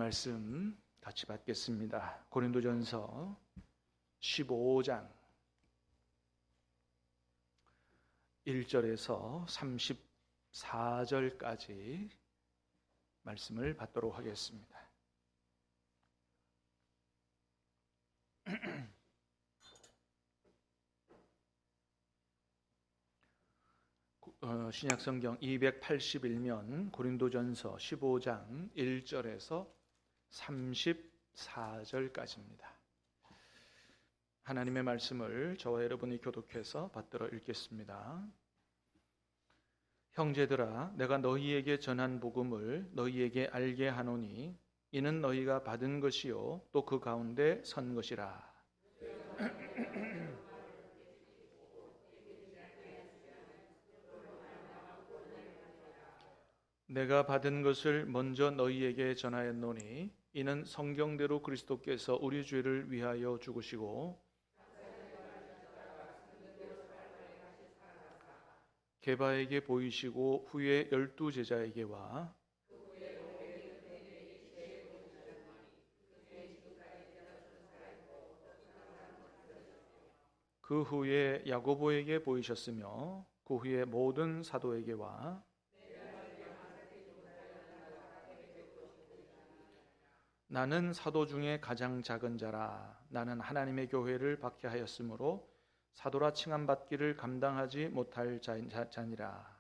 말씀 같이 받겠습니다. 고린도전서 15장 1절에서 34절까지 말씀을 받도록 하겠습니다. 신약성경 281면 고린도전서 15장 1절에서 34절까지입니다. 하나님의 말씀을 저와 여러분이 교독해서 받들어 읽겠습니다. 형제들아, 내가 너희에게 전한 복음을 너희에게 알게 하노니 이는 너희가 받은 것이요 또 그 가운데 선 것이라. 내가 받은 것을 먼저 너희에게 전하였노니 이는 성경대로 그리스도께서 우리 죄를 위하여 죽으시고 게바에게 보이시고 후에 12 제자에게와 그 후에 야고보에게 보이셨으며 그 후에 모든 사도에게와 나는 사도 중에 가장 작은 자라. 나는 하나님의 교회를 박해하였으므로 사도라 칭함받기를 감당하지 못할 자니라.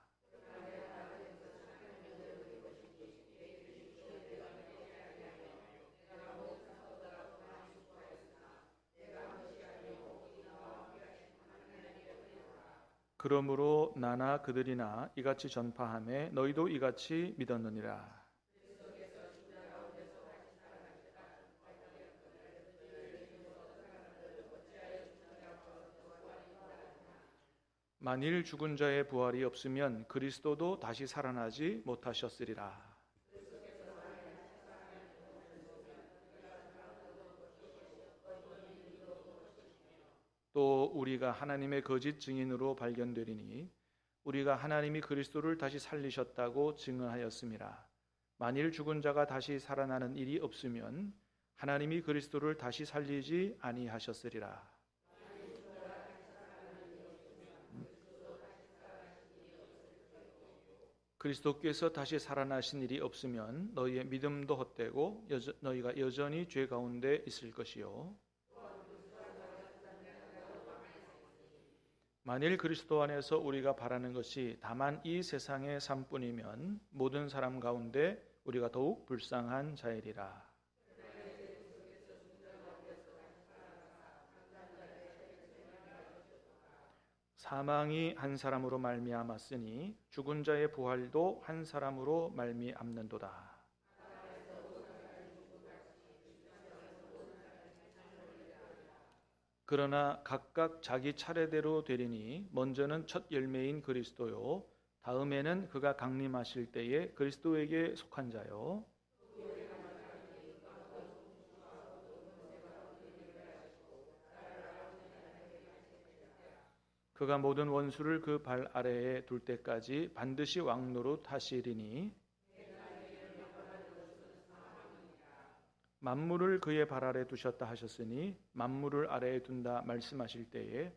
그러므로 나나 그들이나 이같이 전파하매 너희도 이같이 믿었느니라. 만일 죽은 자의 부활이 없으면 그리스도도 다시 살아나지 못하셨으리라. 또 우리가 하나님의 거짓 증인으로 발견되리니 우리가 하나님이 그리스도를 다시 살리셨다고 증언하였음이라. 만일 죽은 자가 다시 살아나는 일이 없으면 하나님이 그리스도를 다시 살리지 아니하셨으리라. 그리스도께서 다시 살아나신 일이 없으면 너희의 믿음도 헛되고 너희가 여전히 죄 가운데 있을 것이요. 만일 그리스도 안에서 우리가 바라는 것이 다만 이 세상의 삶뿐이면 모든 사람 가운데 우리가 더욱 불쌍한 자이리라. 사망이 한 사람으로 말미암았으니 죽은 자의 부활도 한 사람으로 말미암는도다. 그러나 각각 자기 차례대로 되리니 먼저는 첫 열매인 그리스도요 다음에는 그가 강림하실 때에 그리스도에게 속한 자요 그가 모든 원수를 그 발 아래에 둘 때까지 반드시 왕노릇 하시리니 만물을 그의 발 아래 두셨다 하셨으니 만물을 아래에 둔다 말씀하실 때에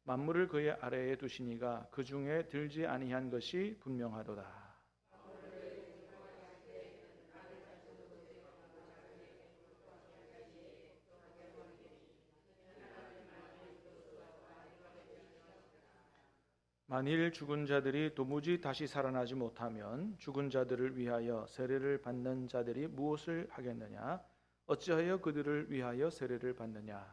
만물을 그의 아래에 두시니가 그 중에 들지 아니한 것이 분명하도다. 만일 죽은 자들이 도무지 다시 살아나지 못하면 죽은 자들을 위하여 세례를 받는 자들이 무엇을 하겠느냐? 어찌하여 그들을 위하여 세례를 받느냐?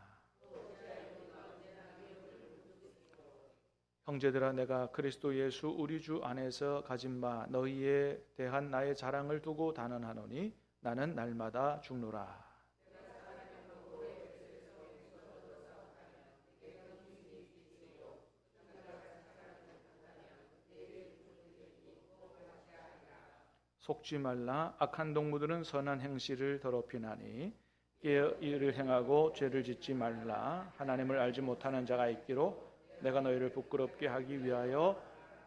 형제들아, 내가 그리스도 예수 우리 주 안에서 가진 바 너희에 대한 나의 자랑을 두고 단언하노니 나는 날마다 죽노라. 속지 말라. 악한 동무들은 선한 행실을 더럽히나니 깨어 이를 행하고 죄를 짓지 말라. 하나님을 알지 못하는 자가 있기로 내가 너희를 부끄럽게 하기 위하여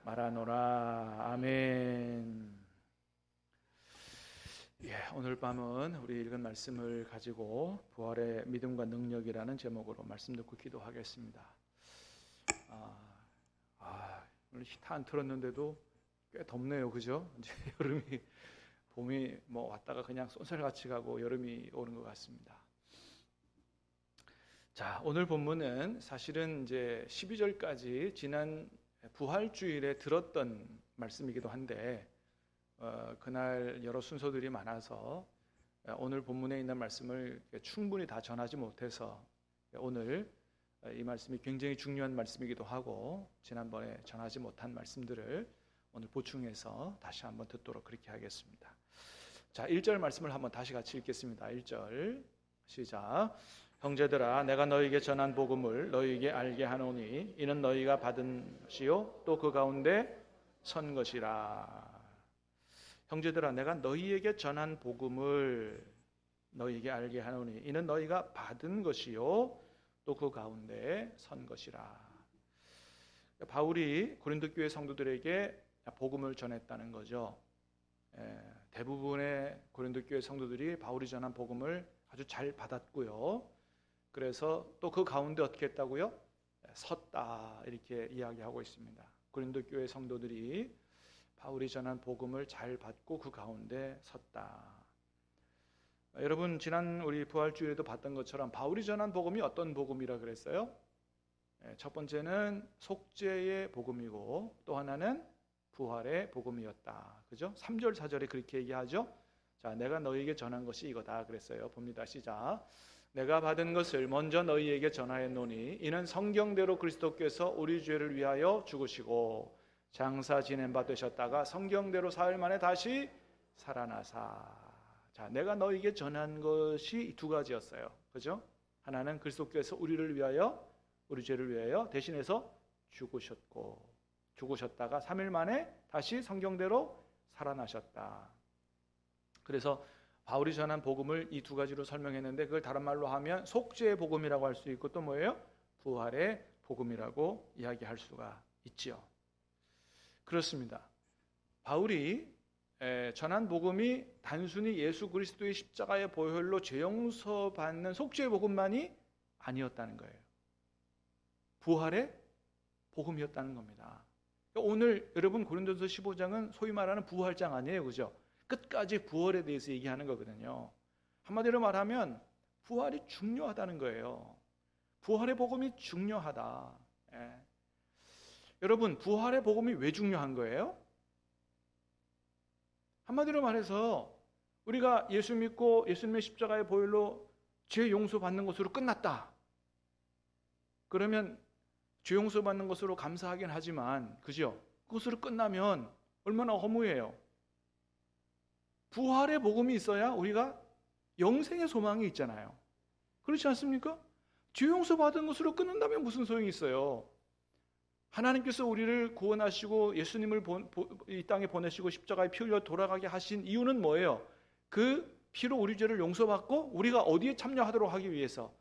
말하노라. 아멘. 오늘 밤은 우리 읽은 말씀을 가지고 부활의 믿음과 능력이라는 제목으로 말씀 듣고 기도하겠습니다. 오늘 히터 안 틀었는데도 꽤 덥네요, 그죠? 이제 여름이 봄이 왔다가 그냥 쏜살같이 가고 여름이 오는 것 같습니다. 자, 오늘 본문은 사실은 이제 12절까지 지난 부활주일에 들었던 말씀이기도 한데 그날 여러 순서들이 많아서 오늘 본문에 있는 말씀을 충분히 다 전하지 못해서 오늘 이 말씀이 굉장히 중요한 말씀이기도 하고 지난번에 전하지 못한 말씀들을 오늘 보충해서 다시 한번 듣도록 그렇게 하겠습니다. 자, 1절 말씀을 한번 다시 같이 읽겠습니다. 1절 시작. 형제들아, 내가 너희에게 전한 복음을 너희에게 알게 하노니 이는 너희가 받은 것이요 또 그 가운데 선 것이라. 형제들아, 내가 너희에게 전한 복음을 너희에게 알게 하노니 이는 너희가 받은 것이요 또 그 가운데 선 것이라. 바울이 고린도 교회 성도들에게 복음을 전했다는 거죠. 대부분의 고린도 교회 성도들이 바울이 전한 복음을 아주 잘 받았고요. 그래서 또 그 가운데 어떻게 했다고요? 섰다, 이렇게 이야기하고 있습니다. 고린도 교회 성도들이 바울이 전한 복음을 잘 받고 그 가운데 섰다. 여러분, 지난 우리 부활주일에도 봤던 것처럼 바울이 전한 복음이 어떤 복음이라 그랬어요? 첫 번째는 속죄의 복음이고 또 하나는 부활의 복음이었다. 그죠? 3절 4절에 그렇게 얘기하죠. 자, 내가 너희에게 전한 것이 이거다 그랬어요. 봅니다. 시작. 내가 받은 것을 먼저 너희에게 전하였노니 이는 성경대로 그리스도께서 우리 죄를 위하여 죽으시고 장사 지낸 바 되셨다가 성경대로 사흘 만에 다시 살아나사. 자, 내가 너희에게 전한 것이 두 가지였어요. 그죠? 하나는 그리스도께서 우리를 위하여, 우리 죄를 위하여 대신해서 죽으셨다가 3일 만에 다시 성경대로 살아나셨다. 그래서 바울이 전한 복음을 이 두 가지로 설명했는데 그걸 다른 말로 하면 속죄의 복음이라고 할 수 있고 또 뭐예요? 부활의 복음이라고 이야기할 수가 있죠. 그렇습니다. 바울이 전한 복음이 단순히 예수 그리스도의 십자가의 보혈로 죄 용서받는 속죄의 복음만이 아니었다는 거예요. 부활의 복음이었다는 겁니다. 오늘 여러분 고린도서 15장은 소위 말하는 부활장 아니에요, 그죠? 끝까지 부활에 대해서 얘기하는 거거든요. 한마디로 말하면 부활이 중요하다는 거예요. 부활의 복음이 중요하다. 여러분, 부활의 복음이 왜 중요한 거예요? 한마디로 말해서 우리가 예수 믿고 예수님의 십자가의 보혈로 죄 용서받는 것으로 끝났다. 그러면 죄 용서받는 것으로 감사하긴 하지만, 그죠? 그것으로 끝나면 얼마나 허무해요. 부활의 복음이 있어야 우리가 영생의 소망이 있잖아요. 그렇지 않습니까? 죄 용서받은 것으로 끊는다면 무슨 소용이 있어요? 하나님께서 우리를 구원하시고 예수님을 이 땅에 보내시고 십자가에 피 흘려 돌아가게 하신 이유는 뭐예요? 그 피로 우리 죄를 용서받고 우리가 어디에 참여하도록 하기 위해서?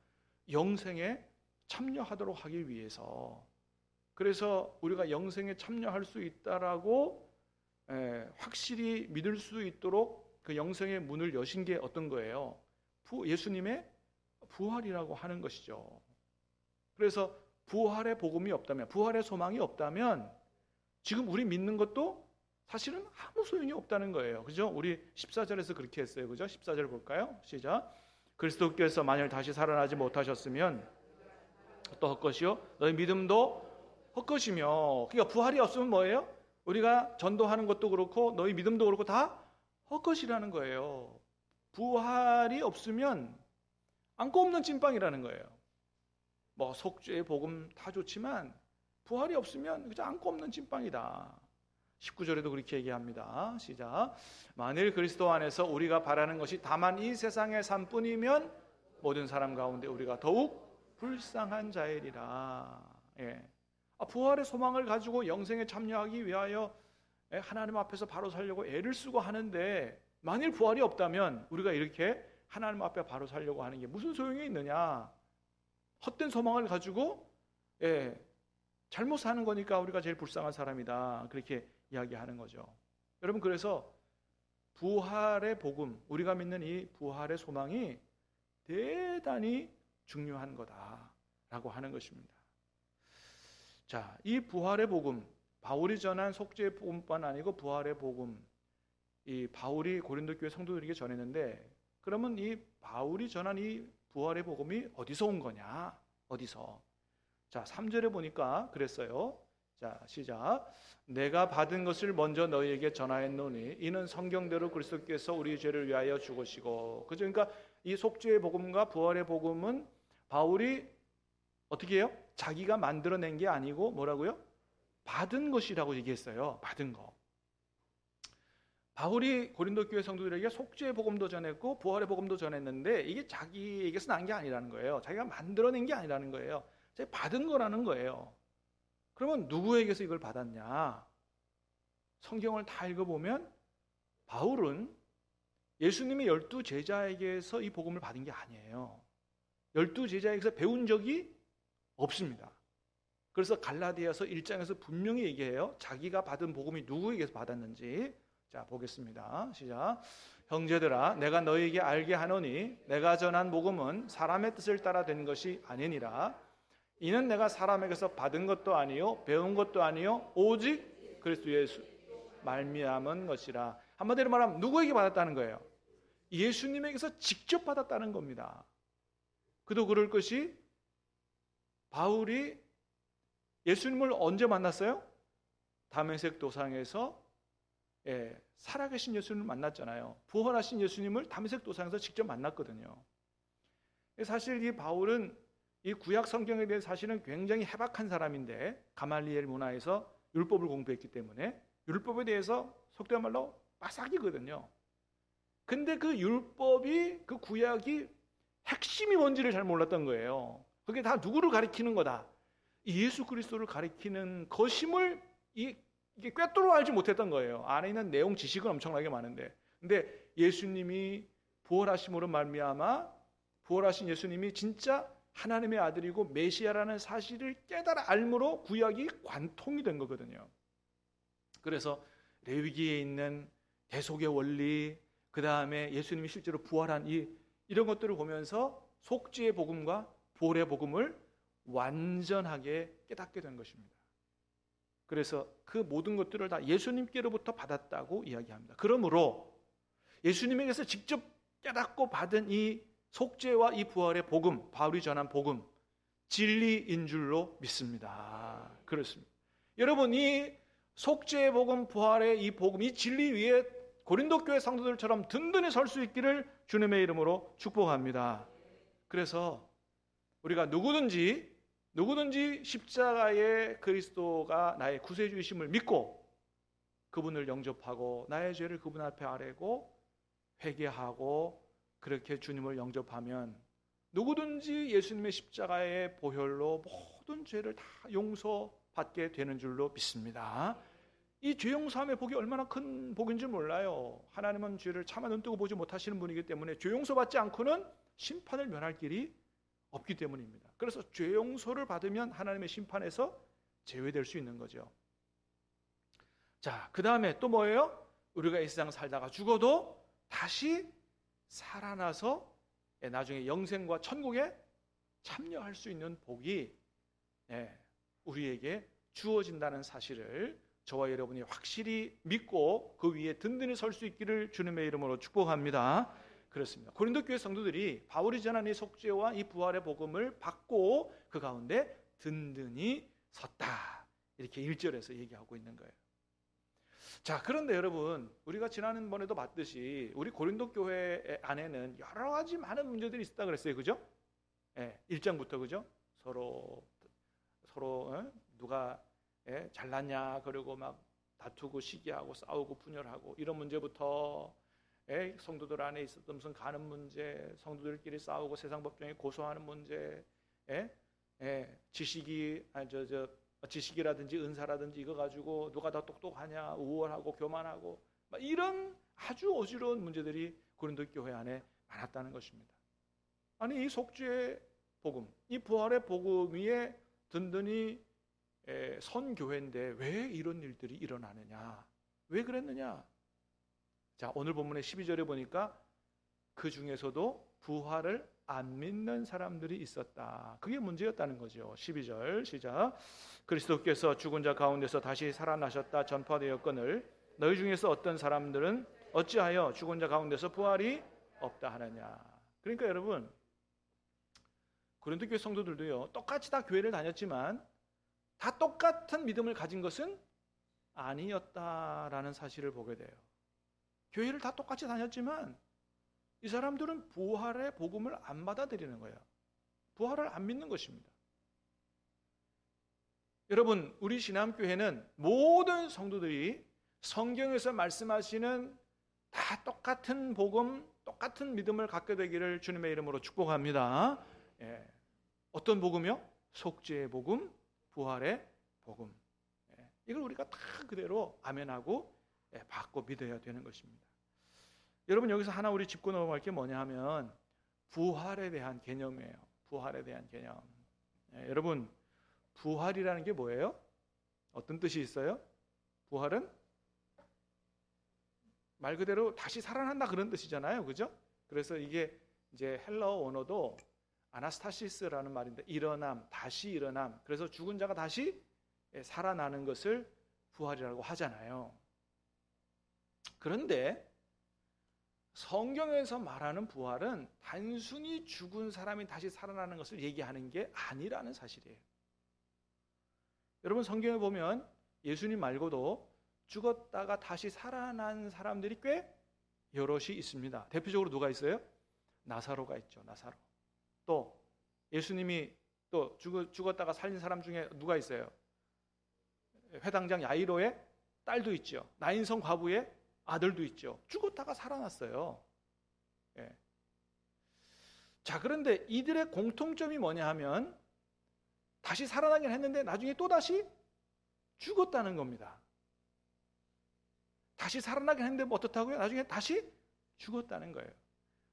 영생에 참여하도록 하기 위해서. 그래서 우리가 영생에 참여할 수 있다라고 확실히 믿을 수 있도록 그 영생의 문을 여신 게 어떤 거예요? 예수님의 부활이라고 하는 것이죠. 그래서 부활의 복음이 없다면, 부활의 소망이 없다면 지금 우리 믿는 것도 사실은 아무 소용이 없다는 거예요. 그죠? 우리 14절에서 그렇게 했어요. 그죠? 14절 볼까요? 시작. 그리스도께서 만일 다시 살아나지 못하셨으면 또 헛것이요 너희 믿음도 헛것이며. 그러니까 부활이 없으면 뭐예요? 우리가 전도하는 것도 그렇고 너희 믿음도 그렇고 다 헛것이라는 거예요. 부활이 없으면 안고 없는 찐빵이라는 거예요. 뭐 속죄의 복음 다 좋지만 부활이 없으면 그저 안고 없는 찐빵이다. 19절에도 그렇게 얘기합니다. 시작. 만일 그리스도 안에서 우리가 바라는 것이 다만 이 세상의 삶뿐이면 모든 사람 가운데 우리가 더욱 불쌍한 자이리라. 부활의 소망을 가지고 영생에 참여하기 위하여 하나님 앞에서 바로 살려고 애를 쓰고 하는데 만일 부활이 없다면 우리가 이렇게 하나님 앞에 바로 살려고 하는 게 무슨 소용이 있느냐? 헛된 소망을 가지고 잘못 사는 거니까 우리가 제일 불쌍한 사람이다. 그렇게 이야기하는 거죠. 여러분, 그래서 부활의 복음, 우리가 믿는 이 부활의 소망이 대단히 중요한 거다라고 하는 것입니다. 자, 이 부활의 복음, 바울이 전한 속죄의 복음뿐 아니고 부활의 복음, 이 바울이 고린도 교회 성도들에게 전했는데, 그러면 이 바울이 전한 이 부활의 복음이 어디서 온 거냐? 어디서? 자, 3절에 보니까 그랬어요. 자, 시작. 내가 받은 것을 먼저 너희에게 전하였노니 이는 성경대로 그리스도께서 우리 죄를 위하여 죽으시고. 그러니까 이 속죄의 복음과 부활의 복음은 바울이 어떻게 해요? 자기가 만들어낸 게 아니고 뭐라고요? 받은 것이라고 얘기했어요. 받은 거. 바울이 고린도 교회 성도들에게 속죄의 복음도 전했고 부활의 복음도 전했는데 이게 자기에게서 난 게 아니라는 거예요. 자기가 만들어낸 게 아니라는 거예요. 자기가 받은 거라는 거예요. 그러면 누구에게서 이걸 받았냐? 성경을 다 읽어보면 바울은 예수님의 12 제자에게서 이 복음을 받은 게 아니에요. 12 제자에게서 배운 적이 없습니다. 그래서 갈라디아서 1장에서 분명히 얘기해요. 자기가 받은 복음이 누구에게서 받았는지. 자, 보겠습니다. 시작. 형제들아, 내가 너희에게 알게 하노니 내가 전한 복음은 사람의 뜻을 따라 된 것이 아니니라. 이는 내가 사람에게서 받은 것도 아니요 배운 것도 아니요 오직 그리스도 예수 말미암은 것이라. 한마디로 말하면 누구에게 받았다는 거예요? 예수님에게서 직접 받았다는 겁니다. 그도 그럴 것이 바울이 예수님을 언제 만났어요? 다메섹 도상에서 살아계신 예수님을 만났잖아요. 부활하신 예수님을 다메섹 도상에서 직접 만났거든요. 사실 이 바울은 이 구약 성경에 대해 사실은 굉장히 해박한 사람인데, 가말리엘 문화에서 율법을 공부했기 때문에 율법에 대해서 속된 말로 빠삭이거든요. 근데 그 율법이, 그 구약이 핵심이 뭔지를 잘 몰랐던 거예요. 그게 다 누구를 가리키는 거다, 예수 그리스도를 가리키는 것임을 이게 꿰뚫어 알지 못했던 거예요. 안에 있는 내용 지식은 엄청나게 많은데, 근데 예수님이 부활하심으로 말미암아, 부활하신 예수님이 진짜 하나님의 아들이고 메시아라는 사실을 깨달아 알므로 구약이 관통이 된 거거든요. 그래서 레위기에 있는 대속의 원리, 그 다음에 예수님이 실제로 부활한 이런 것들을 보면서 속죄의 복음과 부활의 복음을 완전하게 깨닫게 된 것입니다. 그래서 그 모든 것들을 다 예수님께로부터 받았다고 이야기합니다. 그러므로 예수님에게서 직접 깨닫고 받은 이 속죄와 이 부활의 복음, 바울이 전한 복음, 진리인 줄로 믿습니다. 그렇습니다. 여러분, 이 속죄의 복음, 부활의 이 복음, 이 진리 위에 고린도 교회 성도들처럼 든든히 설 수 있기를 주님의 이름으로 축복합니다. 그래서 우리가 누구든지 십자가의 그리스도가 나의 구세주이심을 믿고 그분을 영접하고 나의 죄를 그분 앞에 아뢰고 회개하고 그렇게 주님을 영접하면 누구든지 예수님의 십자가의 보혈로 모든 죄를 다 용서받게 되는 줄로 믿습니다. 이 죄 용서함의 복이 얼마나 큰 복인지 몰라요. 하나님은 죄를 차마 눈뜨고 보지 못하시는 분이기 때문에 죄 용서받지 않고는 심판을 면할 길이 없기 때문입니다. 그래서 죄 용서를 받으면 하나님의 심판에서 제외될 수 있는 거죠. 자, 그 다음에 또 뭐예요? 우리가 이 세상 살다가 죽어도 다시 살아나서 나중에 영생과 천국에 참여할 수 있는 복이 우리에게 주어진다는 사실을 저와 여러분이 확실히 믿고 그 위에 든든히 설 수 있기를 주님의 이름으로 축복합니다. 그렇습니다. 고린도 교회 성도들이 바울이 전한 이 속죄와 이 부활의 복음을 받고 그 가운데 든든히 섰다, 이렇게 1절에서 얘기하고 있는 거예요. 자, 그런데 여러분, 우리가 지난번에도 봤듯이 우리 고린도 교회 안에는 여러 가지 많은 문제들이 있었다 그랬어요. 그죠? 1장부터 그죠? 서로 누가 잘났냐, 그리고 막 다투고 시기하고 싸우고 분열하고 이런 문제부터 성도들 안에 있었던 무슨 가는 문제, 성도들끼리 싸우고 세상 법정에 고소하는 문제, 지식이라든지 은사라든지 이거 가지고 누가 더 똑똑하냐, 우월하고 교만하고 이런 아주 어지러운 문제들이 고린도 교회 안에 많았다는 것입니다. 아니, 이 속죄의 복음, 이 부활의 복음 위에 든든히 선 교회인데 왜 이런 일들이 일어나느냐, 왜 그랬느냐? 자, 오늘 본문의 12절에 보니까 그 중에서도 부활을 안 믿는 사람들이 있었다. 그게 문제였다는 거죠. 12절 시작. 그리스도께서 죽은 자 가운데서 다시 살아나셨다 전파되었거늘 너희 중에서 어떤 사람들은 어찌하여 죽은 자 가운데서 부활이 없다 하느냐. 그러니까 여러분, 고린도 교회 성도들도요, 똑같이 다 교회를 다녔지만 다 똑같은 믿음을 가진 것은 아니었다라는 사실을 보게 돼요. 교회를 다 똑같이 다녔지만 이 사람들은 부활의 복음을 안 받아들이는 거예요. 부활을 안 믿는 것입니다. 여러분, 우리 신앙교회는 모든 성도들이 성경에서 말씀하시는 다 똑같은 복음, 똑같은 믿음을 갖게 되기를 주님의 이름으로 축복합니다. 예. 어떤 복음이요? 속죄의 복음, 부활의 복음. 예. 이걸 우리가 다 그대로 아멘하고 받고 믿어야 되는 것입니다. 여러분, 여기서 하나 우리 짚고 넘어갈 게 뭐냐 하면 부활에 대한 개념이에요. 부활에 대한 개념. 예. 여러분, 부활이라는 게 뭐예요? 어떤 뜻이 있어요? 부활은 말 그대로 다시 살아난다 그런 뜻이잖아요. 그죠? 그래서 이게 이제 헬라어 원어도 아나스타시스라는 말인데 일어남, 다시 일어남. 그래서 죽은 자가 다시 살아나는 것을 부활이라고 하잖아요. 그런데 성경에서 말하는 부활은 단순히 죽은 사람이 다시 살아나는 것을 얘기하는 게 아니라는 사실이에요. 여러분, 성경에 보면 예수님 말고도 죽었다가 다시 살아난 사람들이 꽤 여럿이 있습니다. 대표적으로 누가 있어요? 나사로가 있죠. 나사로. 또 예수님이 또 죽었다가 살린 사람 중에 누가 있어요? 회당장 야이로의 딸도 있죠. 나인성 과부의 아들도 있죠. 죽었다가 살아났어요. 예. 자, 그런데 이들의 공통점이 뭐냐 하면 다시 살아나긴 했는데 나중에 또다시 죽었다는 겁니다. 다시 살아나긴 했는데 뭐 어떻다고요? 나중에 다시 죽었다는 거예요.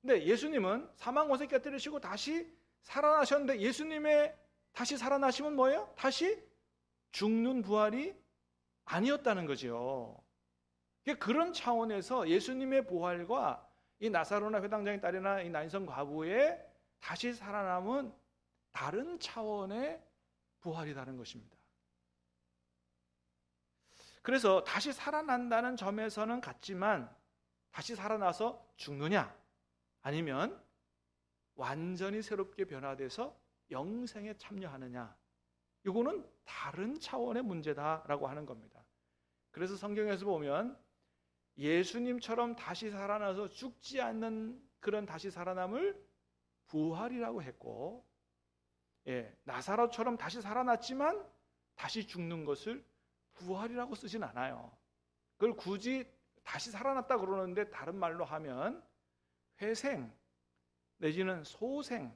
근데 예수님은 사망 권세 깨뜨리시고 다시 살아나셨는데 예수님의 다시 살아나심은 뭐예요? 다시 죽는 부활이 아니었다는 거죠. 그런 차원에서 예수님의 부활과 이 나사로나 회당장의 딸이나 이 나인성 과부의 다시 살아남은 다른 차원의 부활이라는 것입니다. 그래서 다시 살아난다는 점에서는 같지만 다시 살아나서 죽느냐 아니면 완전히 새롭게 변화돼서 영생에 참여하느냐, 이거는 다른 차원의 문제다라고 하는 겁니다. 그래서 성경에서 보면 예수님처럼 다시 살아나서 죽지 않는 그런 다시 살아남을 부활이라고 했고, 나사로처럼 다시 살아났지만 다시 죽는 것을 부활이라고 쓰진 않아요. 그걸 굳이 다시 살아났다 그러는데 다른 말로 하면 회생 내지는 소생,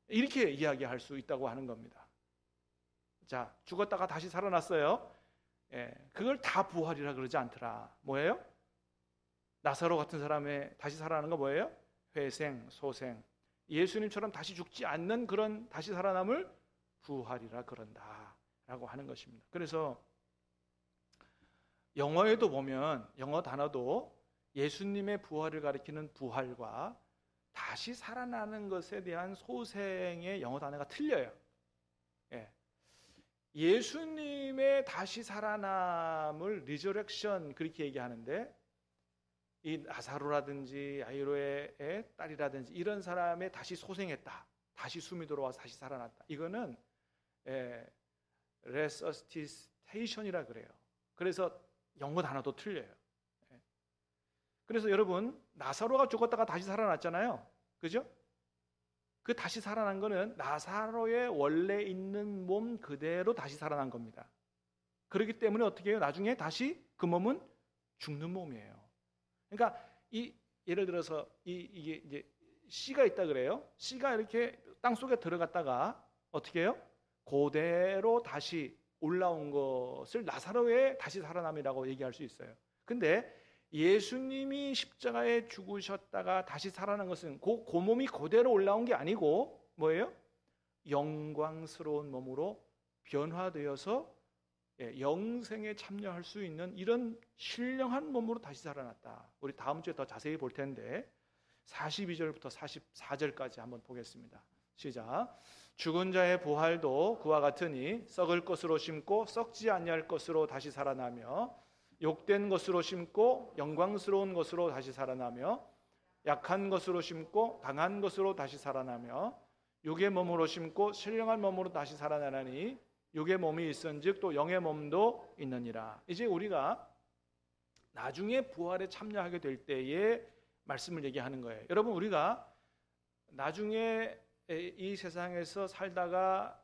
이렇게 이야기할 수 있다고 하는 겁니다. 자, 죽었다가 다시 살아났어요. 그걸 다 부활이라 그러지 않더라. 뭐예요? 나사로 같은 사람의 다시 살아나는 거 뭐예요? 회생, 소생. 예수님처럼 다시 죽지 않는 그런 다시 살아남을 부활이라 그런다라고 하는 것입니다. 그래서 영어에도 보면 영어 단어도 예수님의 부활을 가리키는 부활과 다시 살아나는 것에 대한 소생의 영어 단어가 틀려요. 예수님의 다시 살아남을 리저렉션 그렇게 얘기하는데, 이 나사로라든지 야이로의 딸이라든지 이런 사람의 다시 소생했다, 다시 숨이 돌아와서 다시 살아났다, 이거는 resuscitation이라 그래요. 그래서 영어 단어도 틀려요. 그래서 여러분, 나사로가 죽었다가 다시 살아났잖아요. 그죠? 그 다시 살아난 거는 나사로의 원래 있는 몸 그대로 다시 살아난 겁니다. 그렇기 때문에 어떻게 해요? 나중에 다시 그 몸은 죽는 몸이에요. 그러니까 예를 들어서 이게 이제 씨가 있다 그래요. 씨가 이렇게 땅 속에 들어갔다가 어떻게 해요? 그대로 다시 올라온 것을 나사로의 다시 살아남이라고 얘기할 수 있어요. 근데 예수님이 십자가에 죽으셨다가 다시 살아난 것은 그 몸이 그대로 올라온 게 아니고 뭐예요? 영광스러운 몸으로 변화되어서 영생에 참여할 수 있는 이런 신령한 몸으로 다시 살아났다. 우리 다음 주에 더 자세히 볼 텐데 42절부터 44절까지 한번 보겠습니다. 시작. 죽은 자의 부활도 그와 같으니 썩을 것으로 심고 썩지 아니할 것으로 다시 살아나며 욕된 것으로 심고 영광스러운 것으로 다시 살아나며 약한 것으로 심고 강한 것으로 다시 살아나며 육의 몸으로 심고 신령한 몸으로 다시 살아나니 육의 몸이 있은즉 또 영의 몸도 있느니라. 이제 우리가 나중에 부활에 참여하게 될 때의 말씀을 얘기하는 거예요. 여러분, 우리가 나중에 이 세상에서 살다가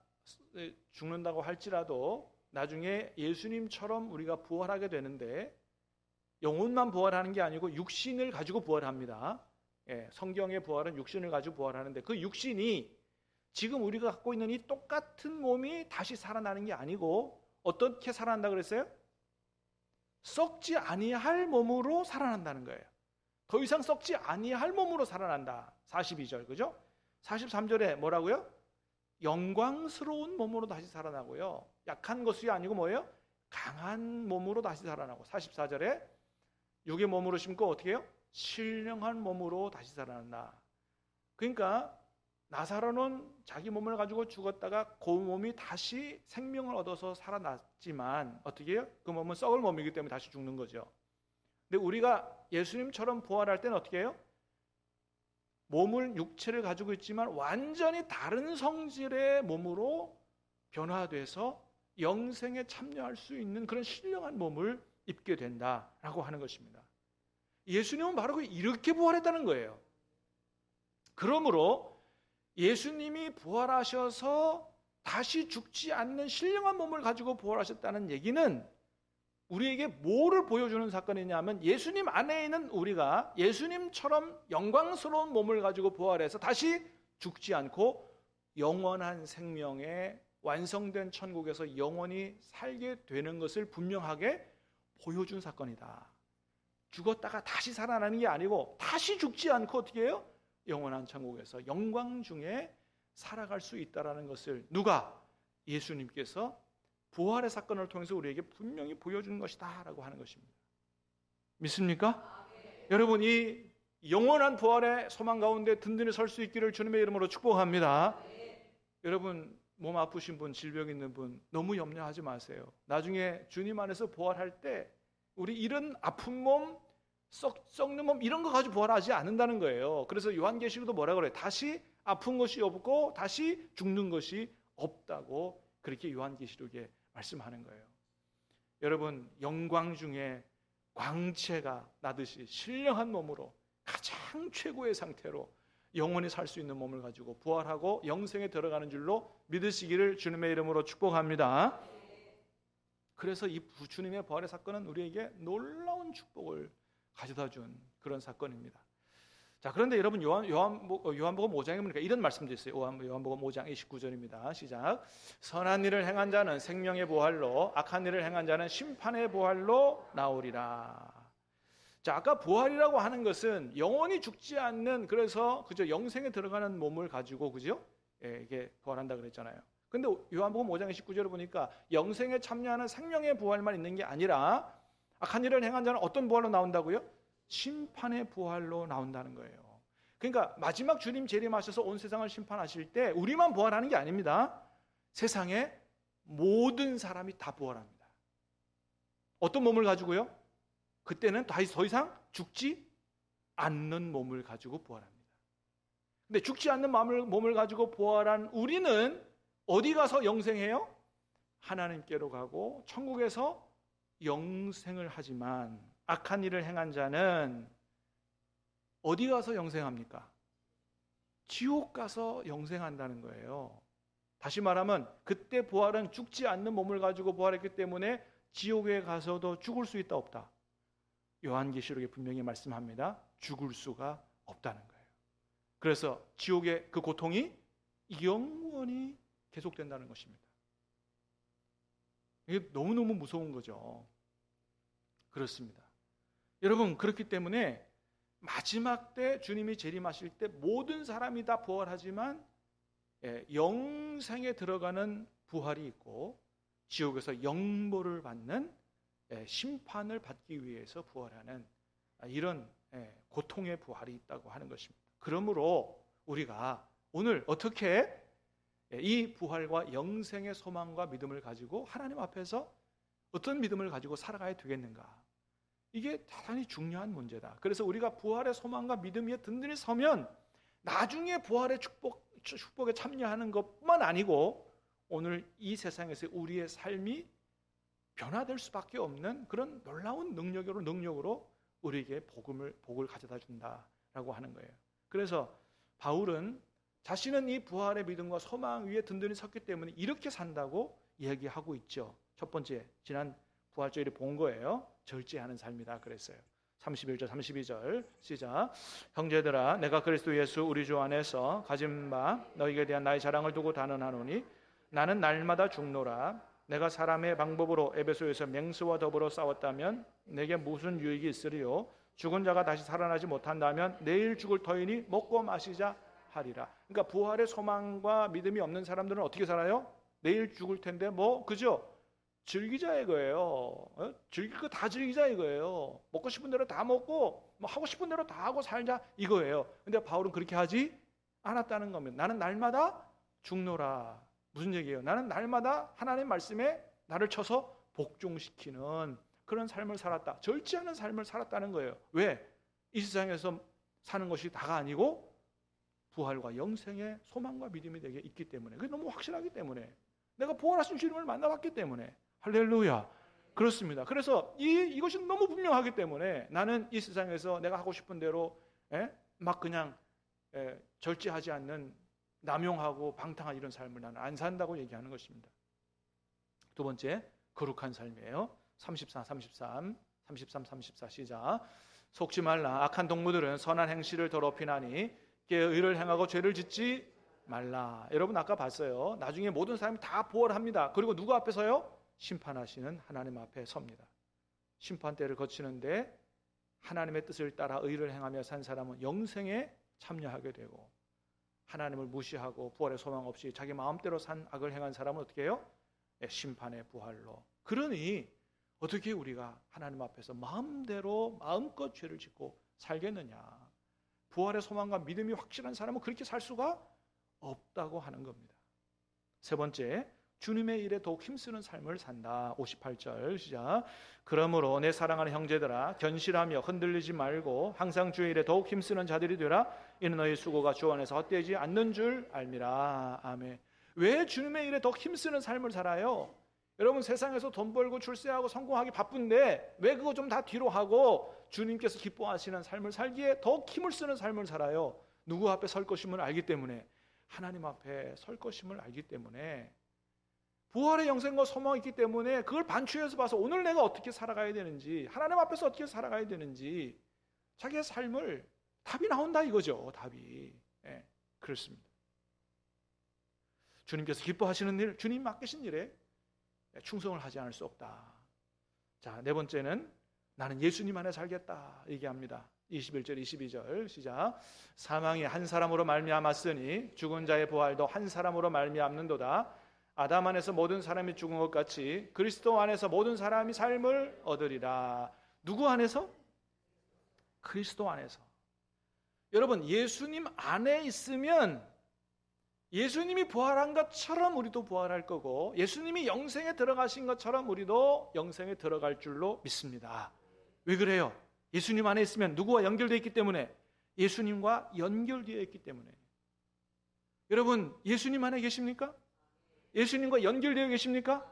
죽는다고 할지라도 나중에 예수님처럼 우리가 부활하게 되는데 영혼만 부활하는 게 아니고 육신을 가지고 부활합니다. 성경의 부활은 육신을 가지고 부활하는데 그 육신이 지금 우리가 갖고 있는 이 똑같은 몸이 다시 살아나는 게 아니고 어떻게 살아난다 그랬어요? 썩지 아니할 몸으로 살아난다는 거예요. 더 이상 썩지 아니할 몸으로 살아난다. 42절, 그죠? 43절에 뭐라고요? 영광스러운 몸으로 다시 살아나고요. 약한 것이 아니고 뭐예요? 강한 몸으로 다시 살아나고. 44절에 육의 몸으로 심고 어떻게 해요? 신령한 몸으로 다시 살아난다. 그러니까 나사로는 자기 몸을 가지고 죽었다가 그 몸이 다시 생명을 얻어서 살아났지만 어떻게 해요? 그 몸은 썩을 몸이기 때문에 다시 죽는 거죠. 근데 우리가 예수님처럼 부활할 때는 어떻게 해요? 몸을 육체를 가지고 있지만 완전히 다른 성질의 몸으로 변화돼서 영생에 참여할 수 있는 그런 신령한 몸을 입게 된다라고 하는 것입니다. 예수님은 바로 이렇게 부활했다는 거예요. 그러므로 예수님이 부활하셔서 다시 죽지 않는 신령한 몸을 가지고 부활하셨다는 얘기는 우리에게 뭐를 보여주는 사건이냐면 예수님 안에 있는 우리가 예수님처럼 영광스러운 몸을 가지고 부활해서 다시 죽지 않고 영원한 생명에 완성된 천국에서 영원히 살게 되는 것을 분명하게 보여준 사건이다. 죽었다가 다시 살아나는 게 아니고 다시 죽지 않고 어떻게 해요? 영원한 천국에서 영광 중에 살아갈 수 있다는 것을 누가? 예수님께서 부활의 사건을 통해서 우리에게 분명히 보여준 것이다 라고 하는 것입니다. 믿습니까? 여러분, 이 영원한 부활의 소망 가운데 든든히 설 수 있기를 주님의 이름으로 축복합니다. 여러분, 몸 아프신 분, 질병 있는 분 너무 염려하지 마세요. 나중에 주님 안에서 부활할 때 우리 이런 아픈 몸, 썩는 몸 이런 거 가지고 부활하지 않는다는 거예요. 그래서 요한계시록도 뭐라 그래요? 다시 아픈 것이 없고 다시 죽는 것이 없다고 그렇게 요한계시록에 말씀하는 거예요. 여러분, 영광 중에 광채가 나듯이 신령한 몸으로 가장 최고의 상태로 영원히 살 수 있는 몸을 가지고 부활하고 영생에 들어가는 줄로 믿으시기를 주님의 이름으로 축복합니다. 그래서 이 주님의 부활의 사건은 우리에게 놀라운 축복을 가져다 준 그런 사건입니다. 자, 그런데 여러분 요한복음 5장에 보니까 이런 말씀도 있어요. 요한복음 5장 29절입니다. 시작. 선한 일을 행한 자는 생명의 부활로 악한 일을 행한 자는 심판의 부활로 나오리라. 자, 아까 부활이라고 하는 것은 영원히 죽지 않는 그래서 그저 영생에 들어가는 몸을 가지고 그죠? 이게 부활한다 그랬잖아요. 근데 요한복음 5장 29절을 보니까 영생에 참여하는 생명의 부활만 있는 게 아니라 악한 일을 행한 자는 어떤 부활로 나온다고요? 심판의 부활로 나온다는 거예요. 그러니까 마지막 주님 재림하셔서 온 세상을 심판하실 때 우리만 부활하는 게 아닙니다. 세상에 모든 사람이 다 부활합니다. 어떤 몸을 가지고요? 그때는 더 이상 죽지 않는 몸을 가지고 부활합니다. 근데 죽지 않는 몸을 가지고 부활한 우리는 어디 가서 영생해요? 하나님께로 가고 천국에서 영생을 하지만 악한 일을 행한 자는 어디 가서 영생합니까? 지옥 가서 영생한다는 거예요. 다시 말하면 그때 부활은 죽지 않는 몸을 가지고 부활했기 때문에 지옥에 가서도 죽을 수 있다 없다? 요한계시록에 분명히 말씀합니다. 죽을 수가 없다는 거예요. 그래서 지옥의 그 고통이 영원히 계속된다는 것입니다. 이게 너무너무 무서운 거죠. 그렇습니다. 여러분, 그렇기 때문에 마지막 때 주님이 재림하실 때 모든 사람이 다 부활하지만 영생에 들어가는 부활이 있고 지옥에서 영보를 받는 심판을 받기 위해서 부활하는 이런 고통의 부활이 있다고 하는 것입니다. 그러므로 우리가 오늘 어떻게 이 부활과 영생의 소망과 믿음을 가지고 하나님 앞에서 어떤 믿음을 가지고 살아가야 되겠는가? 이게 대단히 중요한 문제다. 그래서 우리가 부활의 소망과 믿음 위에 든든히 서면 나중에 부활의 축복에 참여하는 것만 아니고 오늘 이 세상에서 우리의 삶이 변화될 수밖에 없는 그런 놀라운 능력으로 우리에게 복을 가져다 준다라고 하는 거예요. 그래서 바울은 자신은 이 부활의 믿음과 소망 위에 든든히 섰기 때문에 이렇게 산다고 이야기하고 있죠. 첫 번째, 지난 부활절에 본 거예요. 절제하는 삶이다 그랬어요. 31절 32절 시작. 형제들아 내가 그리스도 예수 우리 주 안에서 가진 바 너희에게 대한 나의 자랑을 두고 단언하노니 나는 날마다 죽노라. 내가 사람의 방법으로 에베소에서 맹수와 더불어 싸웠다면 내게 무슨 유익이 있으리요? 죽은 자가 다시 살아나지 못한다면 내일 죽을 터이니 먹고 마시자 하리라. 그러니까 부활의 소망과 믿음이 없는 사람들은 어떻게 살아요? 내일 죽을 텐데 그죠? 즐기자 이거예요. 즐길 거 다 즐기자 이거예요. 먹고 싶은 대로 다 먹고 하고 싶은 대로 다 하고 살자 이거예요. 근데 바울은 그렇게 하지 않았다는 겁니다. 나는 날마다 죽노라. 무슨 얘기예요? 나는 날마다 하나님 말씀에 나를 쳐서 복종시키는 그런 삶을 살았다. 절제하는 삶을 살았다는 거예요. 왜? 이 세상에서 사는 것이 다가 아니고 부활과 영생의 소망과 믿음이 내게 있기 때문에, 그게 너무 확실하기 때문에, 내가 부활하신 주님을 만나봤기 때문에. 할렐루야. 그렇습니다. 그래서 이것이 너무 분명하기 때문에 나는 이 세상에서 내가 하고 싶은 대로 막 그냥 절제하지 않는 남용하고 방탕한 이런 삶을 나는 안 산다고 얘기하는 것입니다. 두 번째, 거룩한 삶이에요. 34 시작. 속지 말라. 악한 동무들은 선한 행실을 더럽히나니 의를 행하고 죄를 짓지 말라. 여러분 아까 봤어요. 나중에 모든 사람이 다 부활합니다. 그리고 누구 앞에 서요? 심판하시는 하나님 앞에 섭니다. 심판대를 거치는데 하나님의 뜻을 따라 의를 행하며 산 사람은 영생에 참여하게 되고, 하나님을 무시하고 부활의 소망 없이 자기 마음대로 산 악을 행한 사람은 어떻게 해요? 심판의 부활로. 그러니 어떻게 우리가 하나님 앞에서 마음대로 마음껏 죄를 짓고 살겠느냐? 부활의 소망과 믿음이 확실한 사람은 그렇게 살 수가 없다고 하는 겁니다. 세 번째, 주님의 일에 더욱 힘쓰는 삶을 산다. 58절 시작. 그러므로 내 사랑하는 형제들아 견실하며 흔들리지 말고 항상 주의 일에 더욱 힘쓰는 자들이 되라. 이는 너희 수고가 주 안에서 헛되지 않는 줄 알미라. 아멘. 왜 주님의 일에 더욱 힘쓰는 삶을 살아요? 여러분 세상에서 돈 벌고 출세하고 성공하기 바쁜데 왜 그거 좀 다 뒤로 하고 주님께서 기뻐하시는 삶을 살기에 더욱 힘을 쓰는 삶을 살아요? 누구 앞에 설 것임을 알기 때문에, 하나님 앞에 설 것임을 알기 때문에, 부활의 영생과 소망이 있기 때문에 그걸 반추해서 봐서 오늘 내가 어떻게 살아가야 되는지, 하나님 앞에서 어떻게 살아가야 되는지 자기의 삶을 답이 나온다 이거죠. 답이. 그렇습니다. 주님께서 기뻐하시는 일, 주님 맡기신 일에 충성을 하지 않을 수 없다. 자, 네 번째는 나는 예수님 안에 살겠다 얘기합니다. 21절 22절 시작. 사망이 한 사람으로 말미암았으니 죽은 자의 부활도 한 사람으로 말미암는도다. 아담 안에서 모든 사람이 죽은 것 같이 그리스도 안에서 모든 사람이 삶을 얻으리라. 누구 안에서? 그리스도 안에서. 여러분 예수님 안에 있으면 예수님이 부활한 것처럼 우리도 부활할 거고, 예수님이 영생에 들어가신 것처럼 우리도 영생에 들어갈 줄로 믿습니다. 왜 그래요? 예수님 안에 있으면 누구와 연결되어 있기 때문에, 예수님과 연결되어 있기 때문에. 여러분 예수님 안에 계십니까? 예수님과 연결되어 계십니까?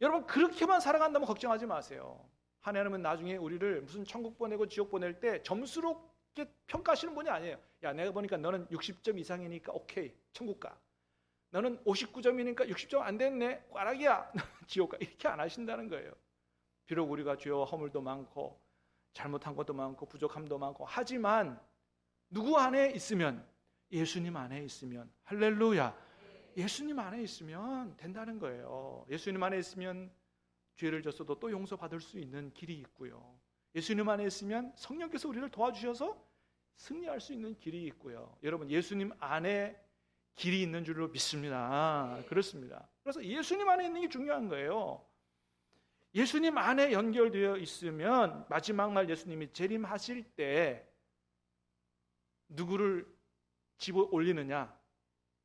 여러분 그렇게만 살아간다면 걱정하지 마세요. 하나님은 나중에 우리를 무슨 천국 보내고 지옥 보낼 때 점수로 평가하시는 분이 아니에요. 야, 내가 보니까 너는 60점 이상이니까 오케이, 천국 가. 너는 59점이니까 60점 안 됐네, 꽈락이야, 지옥 가. 이렇게 안 하신다는 거예요. 비록 우리가 죄와 허물도 많고 잘못한 것도 많고 부족함도 많고 하지만 누구 안에 있으면? 예수님 안에 있으면. 할렐루야. 예수님 안에 있으면 된다는 거예요. 예수님 안에 있으면 죄를 졌어도 또 용서받을 수 있는 길이 있고요. 예수님 안에 있으면 성령께서 우리를 도와주셔서 승리할 수 있는 길이 있고요. 여러분 예수님 안에 길이 있는 줄로 믿습니다. 그렇습니다. 그래서 예수님 안에 있는 게 중요한 거예요. 예수님 안에 연결되어 있으면 마지막 날 예수님이 재림하실 때 누구를 집어 올리느냐,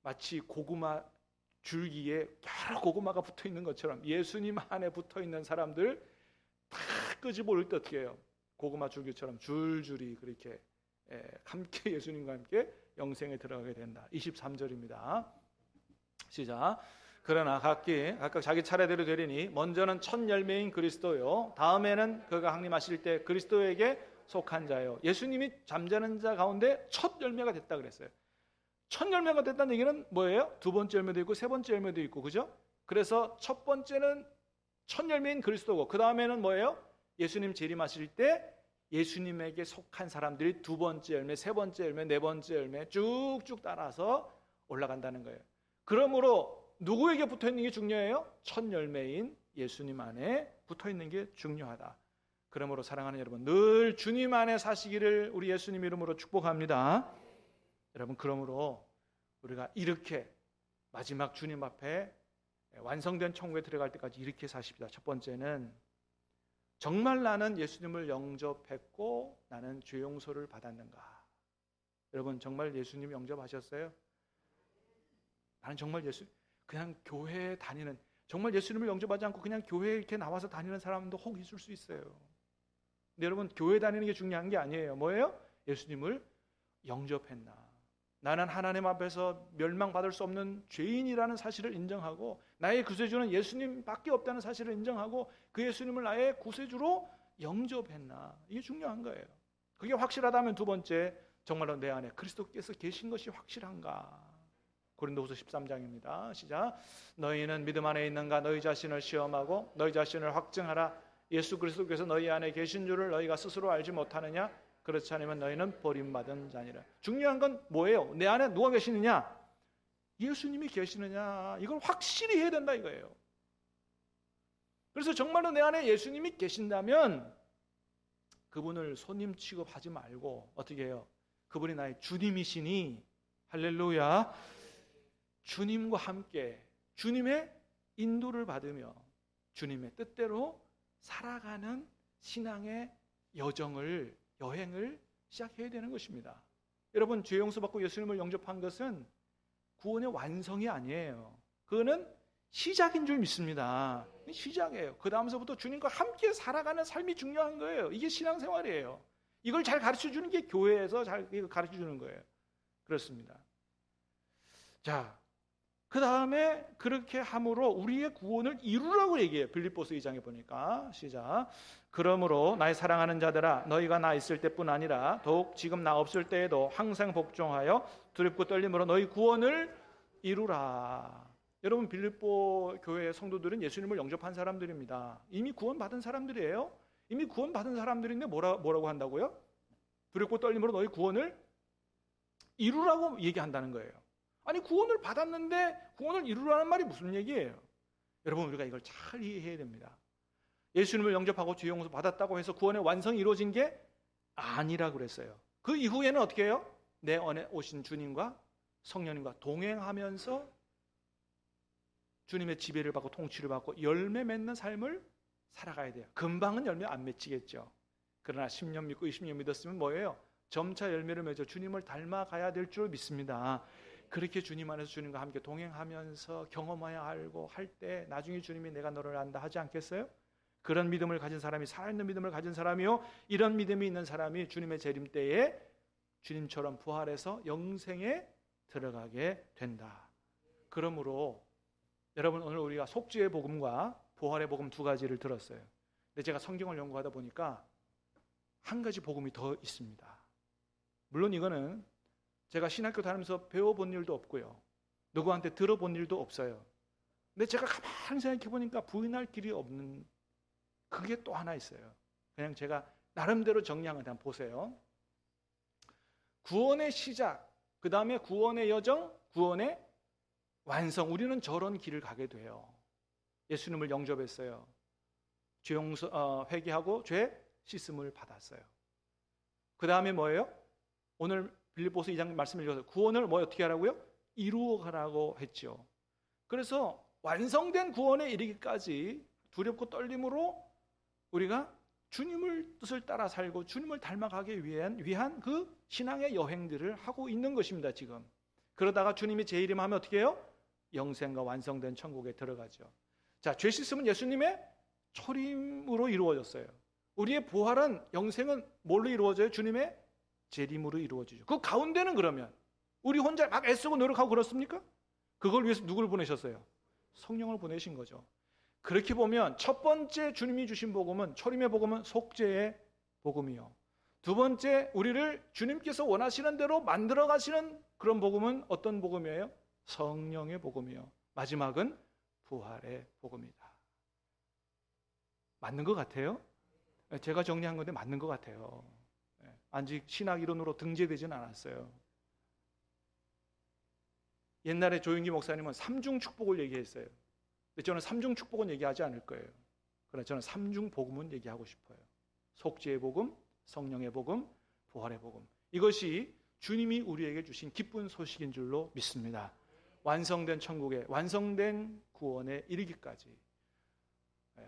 마치 고구마 줄기에 여러 고구마가 붙어 있는 것처럼 예수님 안에 붙어 있는 사람들 다 끄집어 올릴 때 어떻게 해요? 고구마 줄기처럼 줄줄이 그렇게 함께 예수님과 함께 영생에 들어가게 된다. 23절입니다. 시작. 그러나 각각 자기 차례대로 되리니 먼저는 첫 열매인 그리스도요, 다음에는 그가 항림하실 때 그리스도에게 속한 자요. 예수님이 잠자는 자 가운데 첫 열매가 됐다 그랬어요. 첫 열매가 됐다는 얘기는 뭐예요? 두 번째 열매도 있고 세 번째 열매도 있고, 그죠? 그래서 첫 번째는 첫 열매인 그리스도고, 그 다음에는 뭐예요? 예수님 재림하실 때 예수님에게 속한 사람들이 두 번째 열매, 세 번째 열매, 네 번째 열매 쭉쭉 따라서 올라간다는 거예요. 그러므로 누구에게 붙어있는 게 중요해요? 첫 열매인 예수님 안에 붙어있는 게 중요하다. 그러므로 사랑하는 여러분, 늘 주님 안에 사시기를 우리 예수님 이름으로 축복합니다. 여러분, 그러므로 우리가 이렇게 마지막 주님 앞에 완성된 천국에 들어갈 때까지 이렇게 사십시다. 첫 번째는 정말 나는 예수님을 영접했고 나는 죄 용서를 받았는가? 여러분, 정말 예수님 영접하셨어요? 나는 정말 그냥 교회에 다니는, 정말 예수님을 영접하지 않고 그냥 교회에 이렇게 나와서 다니는 사람도 혹 있을 수 있어요. 근데 여러분, 교회 다니는 게 중요한 게 아니에요. 뭐예요? 예수님을 영접했나? 나는 하나님 앞에서 멸망받을 수 없는 죄인이라는 사실을 인정하고 나의 구세주는 예수님밖에 없다는 사실을 인정하고 그 예수님을 나의 구세주로 영접했나? 이게 중요한 거예요. 그게 확실하다면 두 번째, 정말로 내 안에 그리스도께서 계신 것이 확실한가? 고린도후서 13장입니다. 시작. 너희는 믿음 안에 있는가? 너희 자신을 시험하고 너희 자신을 확증하라. 예수 그리스도께서 너희 안에 계신 줄을 너희가 스스로 알지 못하느냐? 그렇지 않으면 너희는 버림받은 자니라. 중요한 건 뭐예요? 내 안에 누가 계시느냐? 예수님이 계시느냐? 이걸 확실히 해야 된다 이거예요. 그래서 정말로 내 안에 예수님이 계신다면 그분을 손님 취급하지 말고 어떻게 해요? 그분이 나의 주님이시니, 할렐루야, 주님과 함께 주님의 인도를 받으며 주님의 뜻대로 살아가는 신앙의 여행을 시작해야 되는 것입니다. 여러분, 죄 용서받고 예수님을 영접한 것은 구원의 완성이 아니에요. 그거는 시작인 줄 믿습니다. 시작이에요. 그 다음서부터 주님과 함께 살아가는 삶이 중요한 거예요. 이게 신앙생활이에요. 이걸 잘 가르쳐주는 게 교회에서 잘 가르쳐주는 거예요. 그렇습니다. 자, 그 다음에 그렇게 함으로 우리의 구원을 이루라고 얘기해요. 빌립보서 2장에 보니까. 시작. 그러므로 나의 사랑하는 자들아, 너희가 나 있을 때뿐 아니라 더욱 지금 나 없을 때에도 항상 복종하여 두렵고 떨림으로 너희 구원을 이루라. 여러분, 빌립보 교회의 성도들은 예수님을 영접한 사람들입니다. 이미 구원받은 사람들이에요. 이미 구원받은 사람들인데 뭐라고 한다고요? 두렵고 떨림으로 너희 구원을 이루라고 얘기한다는 거예요. 아니, 구원을 받았는데 구원을 이루라는 말이 무슨 얘기예요? 여러분, 우리가 이걸 잘 이해해야 됩니다. 예수님을 영접하고 죄 용서 받았다고 해서 구원의 완성이 이루어진 게 아니라고 그랬어요. 그 이후에는 어떻게 해요? 내 안에 오신 주님과 성령님과 동행하면서 주님의 지배를 받고 통치를 받고 열매 맺는 삶을 살아가야 돼요. 금방은 열매 안 맺히겠죠. 그러나 10년 믿고 20년 믿었으면 뭐예요? 점차 열매를 맺어 주님을 닮아가야 될 줄 믿습니다. 그렇게 주님 안에서 주님과 함께 동행하면서 경험해야 알고 할 때 나중에 주님이 내가 너를 안다 하지 않겠어요? 그런 믿음을 가진 사람이, 살아있는 믿음을 가진 사람이요, 이런 믿음이 있는 사람이 주님의 재림 때에 주님처럼 부활해서 영생에 들어가게 된다. 그러므로 여러분, 오늘 우리가 속죄의 복음과 부활의 복음 두 가지를 들었어요. 근데 제가 성경을 연구하다 보니까 한 가지 복음이 더 있습니다. 물론 이거는 제가 신학교 다니면서 배워본 일도 없고요, 누구한테 들어본 일도 없어요. 근데 제가 가만히 생각해 보니까 부인할 길이 없는 그게 또 하나 있어요. 그냥 제가 나름대로 정리한 거 한번 보세요. 구원의 시작, 그 다음에 구원의 여정, 구원의 완성. 우리는 저런 길을 가게 돼요. 예수님을 영접했어요. 죄 용서, 회개하고 죄 씻음을 받았어요. 그 다음에 뭐예요? 오늘 빌립보서 2장 말씀을 읽어서 구원을 어떻게 하라고요? 이루어가라고 했죠. 그래서 완성된 구원에 이르기까지 두렵고 떨림으로 우리가 주님을 뜻을 따라 살고 주님을 닮아가기 위한 그 신앙의 여행들을 하고 있는 것입니다. 지금 그러다가 주님이 재림하면 어떻게 해요? 영생과 완성된 천국에 들어가죠. 자, 죄 씻음은 예수님의 초림으로 이루어졌어요. 우리의 부활은 영생은 뭘로 이루어져요? 주님의 재림으로 이루어지죠. 그 가운데는 그러면 우리 혼자 막 애쓰고 노력하고 그렇습니까? 그걸 위해서 누구를 보내셨어요? 성령을 보내신 거죠. 그렇게 보면 첫 번째 주님이 주신 복음은, 초림의 복음은 속죄의 복음이요. 두 번째, 우리를 주님께서 원하시는 대로 만들어 가시는 그런 복음은 어떤 복음이에요? 성령의 복음이요. 마지막은 부활의 복음이다. 맞는 것 같아요? 제가 정리한 건데 맞는 것 같아요. 아직 신학 이론으로 등재되지는 않았어요. 옛날에 조윤기 목사님은 삼중 축복을 얘기했어요. 근데 저는 삼중 축복은 얘기하지 않을 거예요. 그러나 저는 삼중 복음은 얘기하고 싶어요. 속죄의 복음, 성령의 복음, 부활의 복음. 이것이 주님이 우리에게 주신 기쁜 소식인 줄로 믿습니다. 완성된 천국에, 완성된 구원에 이르기까지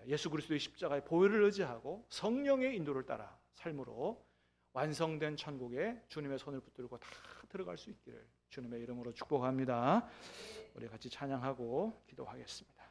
예수 그리스도의 십자가의 보혈을 의지하고 성령의 인도를 따라 삶으로 완성된 천국에 주님의 손을 붙들고 다 들어갈 수 있기를 주님의 이름으로 축복합니다. 우리 같이 찬양하고 기도하겠습니다.